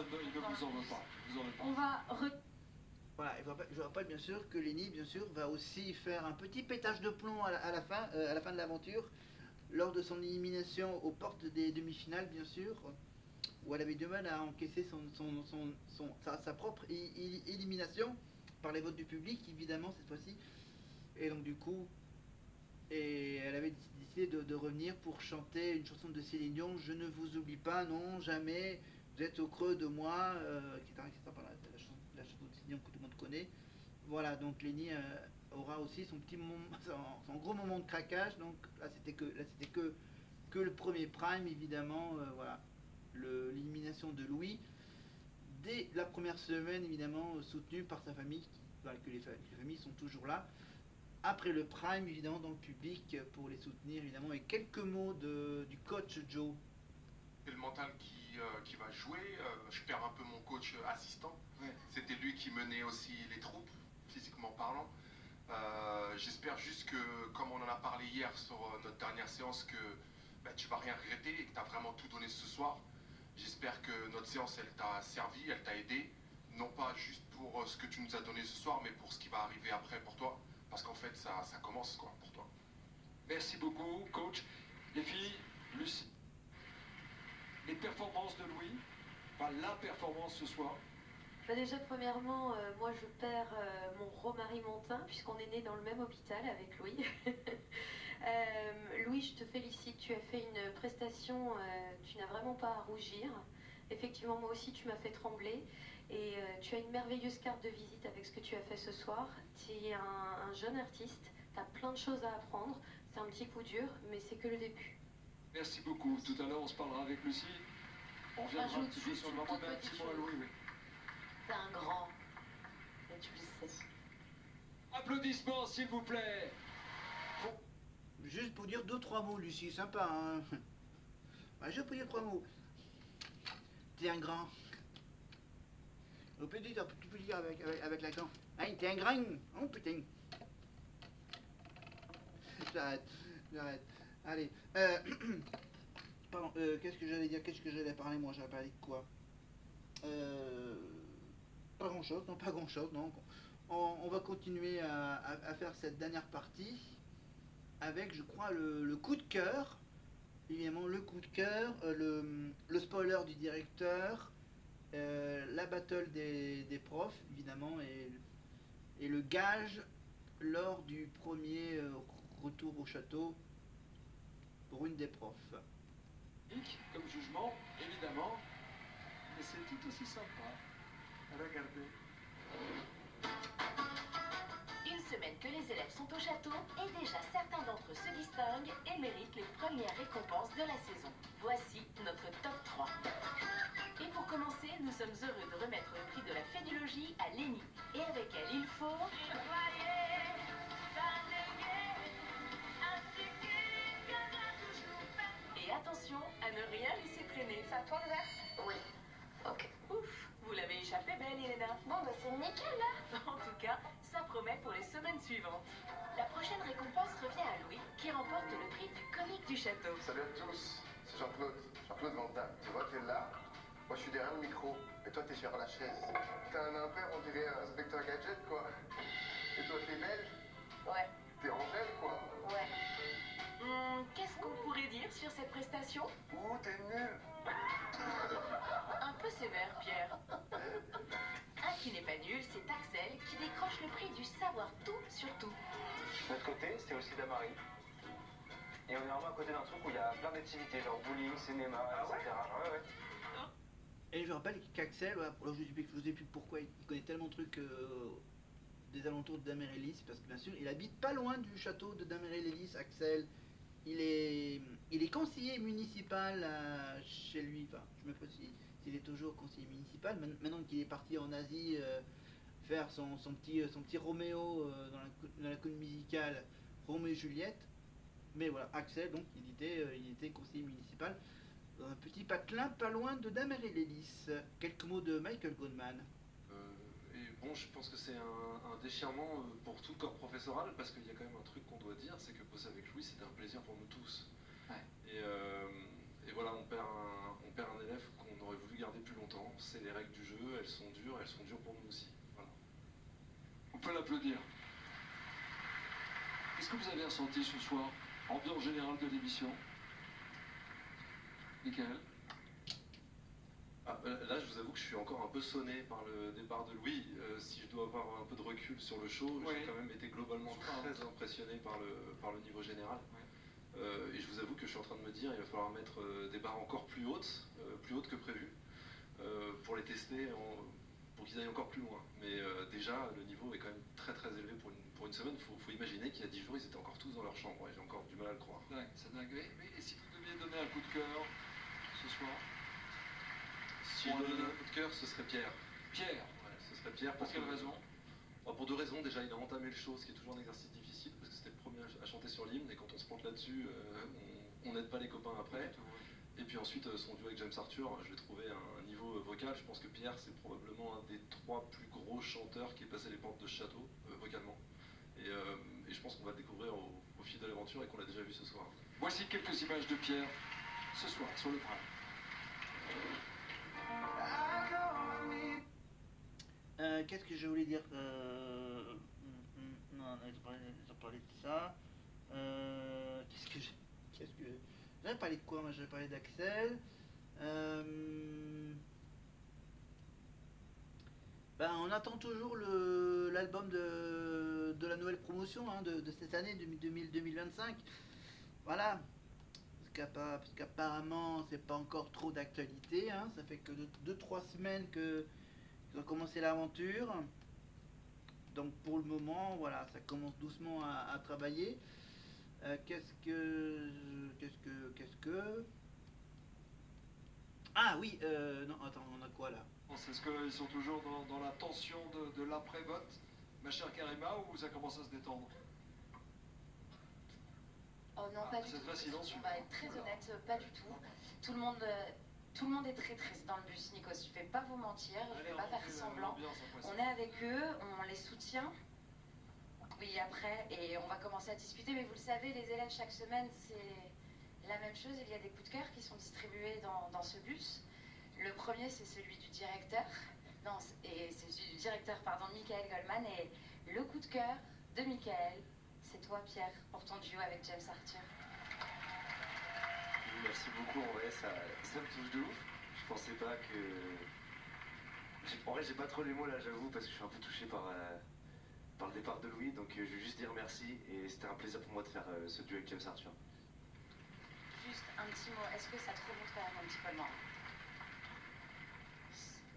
non, il ne vous en veut pas. Vous en veut pas. On va Voilà, je rappelle bien sûr que Lenny, bien sûr, va aussi faire un petit pétage de plomb à la fin de l'aventure, lors de son élimination aux portes des demi-finales, bien sûr, où elle avait du mal à encaisser sa propre élimination par les votes du public, évidemment, cette fois-ci. Et donc, du coup, elle avait décidé de revenir pour chanter une chanson de Céline Dion, Je ne vous oublie pas, non, jamais, vous êtes au creux de moi, etc., etc., par la chanson de Céline Dion que tout le monde connaît. Voilà, donc Lenny aura aussi son petit moment, son gros moment de craquage. Donc là, c'était que le premier prime, évidemment. Voilà, l'élimination de Louis dès la première semaine, évidemment, soutenu par sa famille, voilà, que les familles sont toujours là. Après le prime, évidemment, dans le public pour les soutenir, évidemment, et quelques mots du coach Joe. C'est le mental qui va jouer. Je perds un peu mon coach assistant. Ouais. C'était lui qui menait aussi les troupes, physiquement parlant. J'espère juste que, comme on en a parlé hier sur notre dernière séance, que bah, tu vas rien regretter et que tu as vraiment tout donné ce soir. J'espère que notre séance, elle t'a servi, elle t'a aidé. Non pas juste pour ce que tu nous as donné ce soir, mais pour ce qui va arriver après pour toi. Parce qu'en fait, ça commence quoi pour toi. Merci beaucoup, coach. Les filles, Lucie. Les performances de Louis, enfin la performance ce soir. Bah déjà, premièrement, moi je perds mon Romary Montin, puisqu'on est né dans le même hôpital avec Louis. Louis, je te félicite, tu as fait une prestation, tu n'as vraiment pas à rougir. Effectivement, moi aussi, tu m'as fait trembler. Et tu as une merveilleuse carte de visite avec ce que tu as fait ce soir. Tu es un jeune artiste, tu as plein de choses à apprendre. C'est un petit coup dur, mais c'est que le début. Merci beaucoup. Tout à l'heure, on se parlera avec Lucie. On reviendra un petit peu sur le moment, mais un petit mot à Louis, oui. C'est un grand, et tu le sais. Applaudissements, s'il vous plaît. Juste pour dire 2-3 mots, Lucie, sympa, hein. Bah, je peux dire 3 mots. T'es un grand. Tu peux dire avec l'accent. Hein, t'es un grand. Oh putain. J'arrête. Allez. Pardon, qu'est-ce que j'allais dire? Qu'est-ce que j'allais parler, moi? J'allais parler de quoi? Pas grand-chose, non, pas grand-chose, non. On va continuer à faire cette dernière partie avec, je crois, le coup de cœur. Évidemment, le coup de cœur, le spoiler du directeur, la battle des profs, évidemment, et le gage lors du premier retour au château pour une des profs. Comme jugement, évidemment, mais c'est tout aussi sympa. Regardez. Une semaine que les élèves sont au château et déjà certains d'entre eux se distinguent et méritent les premières récompenses de la saison. Voici notre top 3. Et pour commencer, nous sommes heureux de remettre le prix de la fédulogie à Lenny. Et avec elle, il faut... Et attention à ne rien laisser traîner. C'est à toi le verre? Oui. Ok. Ouf, vous l'avez échappé belle, Elena. Bon, bah c'est nickel là. En tout cas, ça promet pour les semaines suivantes. La prochaine récompense revient à Louis, qui remporte le prix du comique du château. Salut à tous, c'est Jean-Claude, Jean-Claude Ventin. Tu vois, t'es là, moi je suis derrière le micro, et toi t'es sur la chaise. T'as un impair, on dirait un inspecteur gadget quoi. Et toi t'es belge? Ouais. T'es Angèle quoi. Ouais. Qu'est-ce qu'on pourrait dire sur cette prestation? Ouh, t'es nul. Un peu sévère, Pierre. Un qui n'est pas nul, c'est Axel, qui décroche le prix du savoir tout sur tout. Notre côté, c'est aussi Damary. Et on est vraiment à côté d'un truc où il y a plein d'activités, genre bowling, cinéma, etc. Ouais. Et je rappelle qu'Axel, voilà, alors je vous ai plus pourquoi il connaît tellement de trucs des alentours de Damérélis, parce que bien sûr, il habite pas loin du château de Damérélis, Axel. Il est conseiller municipal chez lui, enfin, je me demande s'il est toujours conseiller municipal, maintenant qu'il est parti en Asie faire son petit Roméo dans la comédie musicale Roméo et Juliette. Mais voilà, Axel, donc, il était conseiller municipal dans un petit patelin pas loin de Damérélis. Quelques mots de Michael Goldman. Et bon, je pense que c'est un déchirement pour tout le corps professoral, parce qu'il y a quand même un truc qu'on doit dire, c'est que bosser avec Louis, c'était un plaisir pour nous tous. Ouais. Et voilà, on perd un élève qu'on aurait voulu garder plus longtemps. c'est les règles du jeu, elles sont dures pour nous aussi. Voilà. On peut l'applaudir. Qu'est-ce que vous avez ressenti ce soir? Ambiance générale de l'émission. Michael? Là, je vous avoue que je suis encore un peu sonné par le départ de Louis. Si je dois avoir un peu de recul sur le show, j'ai quand même été globalement très impressionné par le niveau général. Et je vous avoue que je suis en train de me dire il va falloir mettre des barres encore plus hautes que prévu, pour les tester, pour qu'ils aillent encore plus loin. Mais déjà, le niveau est quand même très très élevé pour une semaine. Il faut imaginer qu'il y a 10 jours, ils étaient encore tous dans leur chambre, et j'ai encore du mal à le croire. Dingue, c'est dingue. Et si vous deviez donner un coup de cœur ce soir? Si je dois donner un coup de cœur, ce serait Pierre. Pierre? Ouais, ce serait Pierre. Pour quelle raison? Pour deux raisons. Déjà, il a entamé le show, ce qui est toujours un exercice difficile, parce que c'était le premier à chanter sur l'hymne, et quand on se plante là-dessus, on n'aide pas les copains après. Et puis ensuite, son duo avec James Arthur, je l'ai trouvé à un niveau vocal. Je pense que Pierre, c'est probablement un des 3 plus gros chanteurs qui est passé les portes de ce château, vocalement. Et je pense qu'on va le découvrir au fil de l'aventure et qu'on l'a déjà vu ce soir. Voici quelques images de Pierre ce soir sur le Prime. Qu'est-ce que je voulais dire non, ils ont parlé de ça. J'avais parlé de quoi? Moi, j'avais parlé d'Axel. On attend toujours l'album de la nouvelle promotion, hein, de cette année 2025. Voilà. Parce qu'apparemment, c'est pas encore trop d'actualité. Hein. Ça fait que 2-3 semaines qu'ils ont commencé l'aventure. Donc pour le moment, voilà, ça commence doucement à travailler. Qu'est-ce que... Ah oui, non, attends, on a quoi là? Est-ce qu'ils sont toujours dans la tension de l'après-vote, ma chère Karima, ou ça commence à se détendre? Oh non, pas du tout. On va être très honnête, pas du tout. Tout le monde est très triste dans le bus, Nikos. Je vais pas vous mentir, je vais pas faire semblant. On est avec eux, on les soutient. Oui, après, et on va commencer à discuter, mais vous le savez, les élèves, chaque semaine, c'est la même chose. Il y a des coups de cœur qui sont distribués dans ce bus. Le premier, c'est celui du directeur. Non, et c'est celui du directeur, pardon, Michael Goldman. Et le coup de cœur de Michael, c'est toi, Pierre, pour ton duo avec James Arthur. Oui, merci beaucoup, en vrai, ça me touche de ouf. Je pensais pas que... En vrai, j'ai pas trop les mots là, j'avoue, parce que je suis un peu touché par le départ de Louis, donc je veux juste dire merci, et c'était un plaisir pour moi de faire ce duo avec James Arthur. Juste un petit mot, est-ce que ça te remonte quand même un petit peu le moral?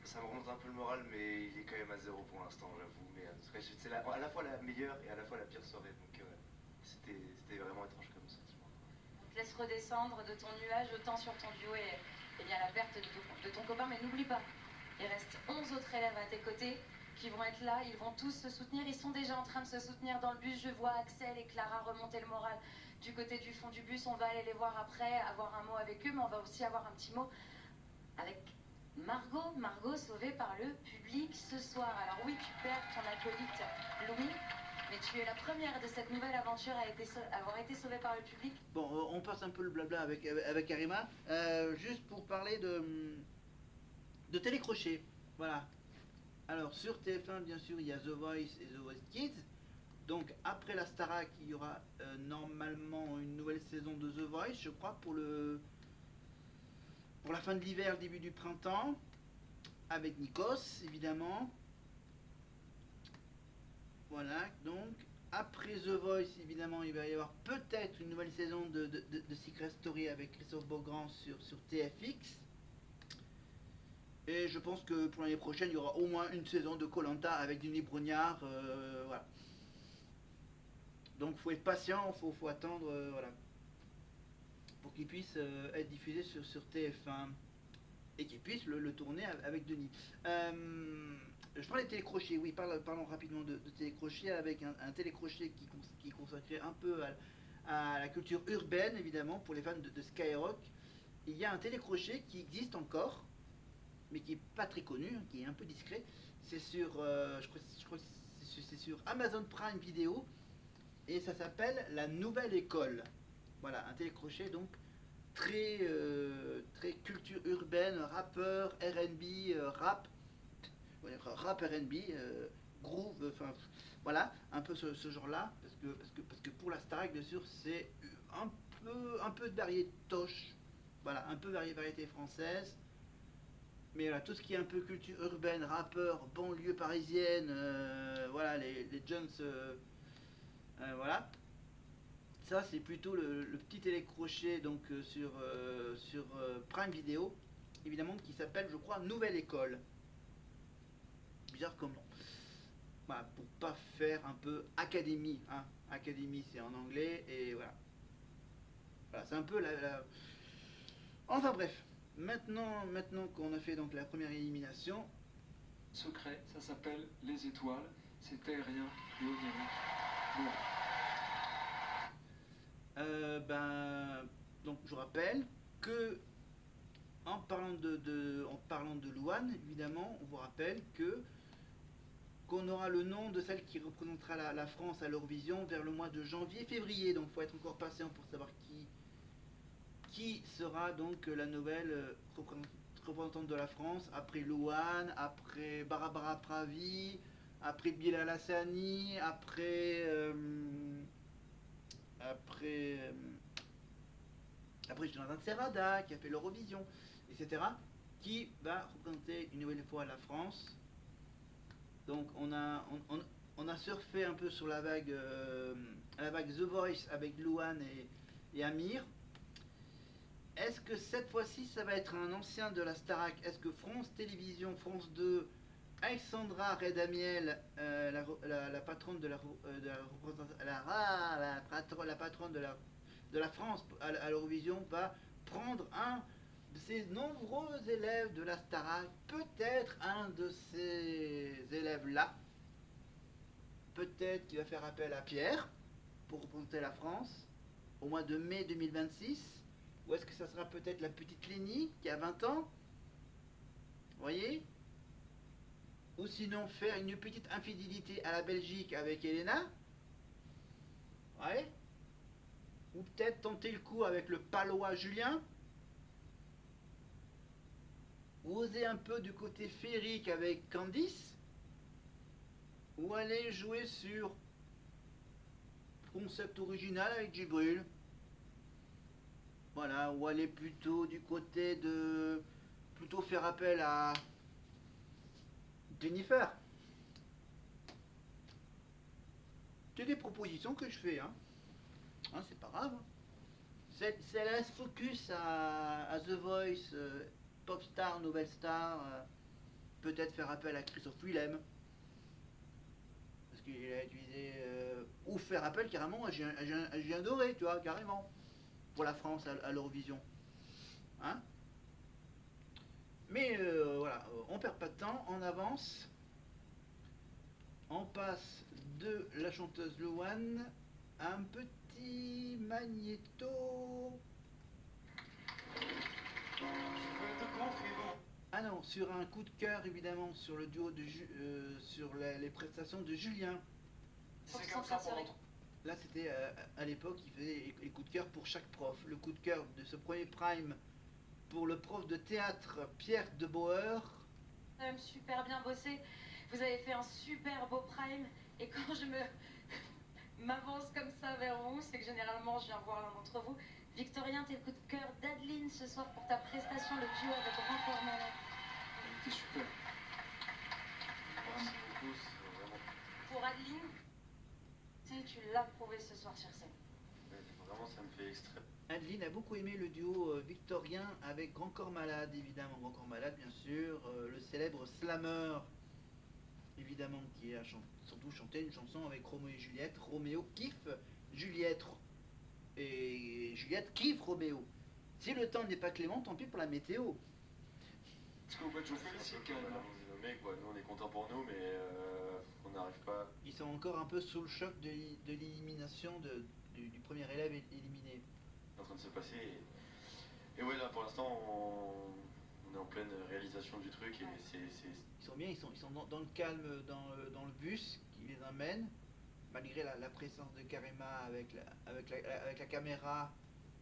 Ça me remonte un peu le moral, mais il est quand même à 0 pour l'instant, j'avoue. Mais en tout cas, c'est à la fois la meilleure et à la fois la pire soirée, donc c'était vraiment étrange comme sentiment. On te laisse redescendre de ton nuage autant sur ton duo et bien la perte de ton copain, mais n'oublie pas, il reste 11 autres élèves à tes côtés qui vont être là, ils vont tous se soutenir, ils sont déjà en train de se soutenir dans le bus. Je vois Axel et Clara remonter le moral du côté du fond du bus. On va aller les voir après, avoir un mot avec eux, mais on va aussi avoir un petit mot avec Margot sauvée par le public ce soir. Alors oui, tu perds ton acolyte Louis, mais tu es la première de cette nouvelle aventure à avoir été sauvée par le public. Bon, on passe un peu le blabla avec Karima. Juste pour parler de télécrochet. Voilà. Alors sur TF1, bien sûr, il y a The Voice et The Voice Kids. Donc après la Starac, il y aura normalement une nouvelle saison de The Voice, je crois, pour la fin de l'hiver, début du printemps, avec Nikos, évidemment. Voilà, donc après The Voice, évidemment, il va y avoir peut-être une nouvelle saison de Secret Story avec Christophe Beaugrand sur TFX. Et je pense que pour l'année prochaine, il y aura au moins une saison de Koh-Lanta avec Denis Brognard. Voilà. Donc faut être patient, faut attendre, voilà, pour qu'il puisse être diffusé sur TF1 et qu'il puisse le tourner avec Denis. Je parlais de télécrochet, oui, parlons rapidement de télécrochet, avec un télécrochet qui est consacré un peu à la culture urbaine, évidemment, pour les fans de Skyrock. Il y a un télécrochet qui existe encore, mais qui est pas très connu, hein, qui est un peu discret. C'est sur, je crois que c'est sur Amazon Prime Video, et ça s'appelle La Nouvelle École. Voilà, un télécrochet donc très culture urbaine, rappeur, R&B, rap, rap R&B, groove, enfin voilà, un peu ce genre-là, parce que pour la Starac, bien sûr, c'est un peu de variétoche, voilà, un peu variété française, mais voilà, tout ce qui est un peu culture urbaine, rappeur, banlieue parisienne, voilà, les Jones, voilà. Ça, c'est plutôt le petit télécrochet donc, sur Prime Video, évidemment, qui s'appelle, je crois, Nouvelle École. Bizarre comme nom. Voilà, pour pas faire un peu académie. Hein. Académie, c'est en anglais, et voilà. Voilà, c'est un peu la... Enfin bref, maintenant qu'on a fait donc la première élimination... Secret, ça s'appelle Les Étoiles, c'est aérien et onirique. Bon. Donc je rappelle que en parlant de Louane, évidemment, on vous rappelle qu'on aura le nom de celle qui représentera la France à l'Eurovision vers le mois de janvier-février. Donc il faut être encore patient pour savoir qui sera donc la nouvelle représentante de la France après Louane, après Barbara Pravi, après Bilal Hassani, après Jonathan Serrada qui a fait l'Eurovision, etc., qui va représenter une nouvelle fois la France. Donc on a surfé un peu sur la vague The Voice avec Louane et Amir. Est-ce que cette fois-ci ça va être un ancien de la Starac? Est-ce que France Télévisions, France 2, Alexandra Redamiel, la patronne de la patronne de la France à l'Eurovision, va prendre un de ces nombreux élèves de la Starac, peut-être un de ces élèves-là, peut-être qu'il va faire appel à Pierre pour représenter la France au mois de mai 2026, ou est-ce que ça sera peut-être la petite Lénie qui a 20 ans, vous voyez, ou sinon faire une petite infidélité à la Belgique avec Elena, ouais, ou peut-être tenter le coup avec le Palois Julien, ou oser un peu du côté féerique avec Candice, ou aller jouer sur concept original avec Djibril, voilà, ou aller plutôt du côté de plutôt faire appel à Jennifer. C'est des propositions que je fais, hein c'est pas grave. C'est la focus à The Voice, Pop Star, Nouvelle Star, peut-être faire appel à Christophe Willem, parce qu'il a utilisé, ou faire appel carrément à Julien Doré, tu vois, carrément, pour la France à l'Eurovision. Hein? Mais voilà, on perd pas de temps, on avance. On passe de la chanteuse Louane à un petit magnéto. Ah non, sur un coup de cœur évidemment sur le duo sur les prestations de Julien. C'est comme ça pendant... Là c'était à l'époque, il faisait les coups de cœur pour chaque prof. Le coup de cœur de ce premier prime pour le prof de théâtre Pierre de Bauer. Quand même super bien bossé. Vous avez fait un super beau prime. Et quand je m'avance comme ça vers vous, c'est que généralement je viens voir l'un d'entre vous. Victorien, t'es le coup de cœur d'Adeline ce soir pour ta prestation, le duo avec Rancor Malade. Elle était super. Merci beaucoup, vraiment. Pour Adeline, tu l'as prouvé ce soir sur scène. Vraiment, ça me fait extrêmement. Adeline a beaucoup aimé le duo victorien avec Grand Corps Malade, évidemment. Grand Corps Malade, bien sûr, le célèbre slammer, évidemment, qui a surtout chanté une chanson avec Roméo et Juliette. Roméo kiffe Juliette et Juliette kiffe Roméo. Si le temps n'est pas clément, tant pis pour la météo. Parce qu'au je vous félicite quand même. Nous on est contents pour nous, mais on n'arrive pas. Ils sont encore un peu sous le choc de l'élimination du premier élève éliminé. En train de se passer. Et ouais, là pour l'instant, on est en pleine réalisation du truc et c'est. Ils sont bien, ils sont dans le calme, dans le bus qui les emmène, malgré la présence de Karima avec la caméra.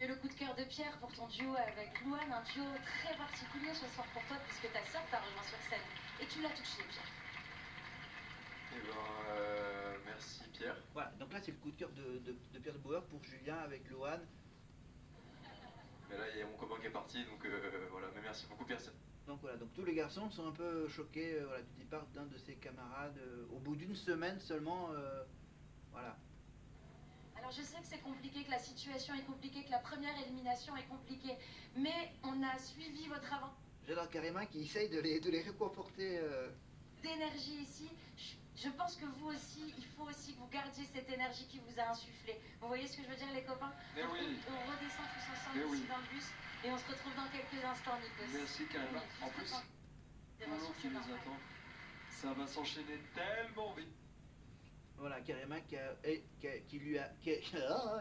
Et le coup de cœur de Pierre pour ton duo avec Louane, un duo très particulier ce soir pour toi puisque ta sœur t'a rejoint sur scène et tu l'as touché, Pierre. Eh ben, merci Pierre. Voilà, donc là c'est le coup de cœur de Pierre de Bauer pour Julien avec Louane. Mais là il y a mon copain qui est parti, donc voilà, mais merci beaucoup Pierre. Donc voilà, donc tous les garçons sont un peu choqués voilà, du départ d'un de ses camarades au bout d'une semaine seulement. Voilà. Alors je sais que c'est compliqué, que la situation est compliquée, que la première élimination est compliquée, mais on a suivi votre avant. J'adore Karima qui essaye de les réconforter. D'énergie ici, je pense que vous aussi, il faut aussi que vous gardiez cette énergie qui vous a insufflé. Vous voyez ce que je veux dire les copains? Mais oui. On redescend tous ensemble ici dans le bus et on se retrouve dans quelques instants, Nikos. Merci Karima. En plus, l'eau qui les attend, ça va s'enchaîner tellement vite. Voilà, Karima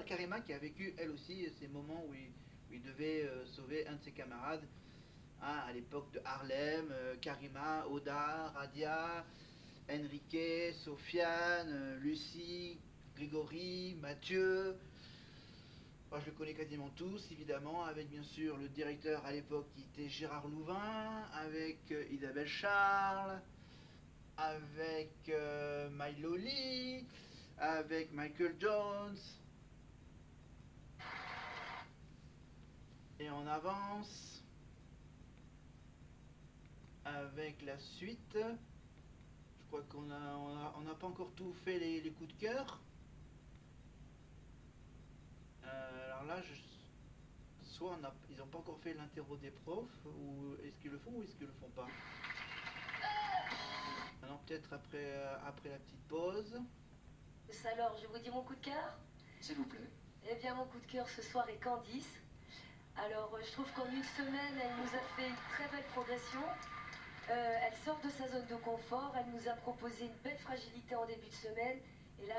Karima qui a vécu elle aussi ces moments où il devait sauver un de ses camarades. Hein, à l'époque de Harlem, Karima, Oda, Radia, Enrique, Sofiane, Lucie, Grégory, Mathieu. Moi, je le connais quasiment tous, évidemment, avec bien sûr le directeur à l'époque qui était Gérard Louvain, avec Isabelle Charles, avec Milo Lee, avec Michael Jones. Et on avance avec la suite. Je crois qu'on n'a pas encore tout fait les coups de cœur. Alors là, soit ils n'ont pas encore fait l'interro des profs, ou est-ce qu'ils le font ou est-ce qu'ils le font pas? Non, peut-être après la petite pause. Alors, je vous dis mon coup de cœur? S'il vous plaît. Eh bien, mon coup de cœur ce soir est Candice. Alors, je trouve qu'en une semaine, elle nous a fait une très belle progression. Elle sort de sa zone de confort, elle nous a proposé une belle fragilité en début de semaine. Et là,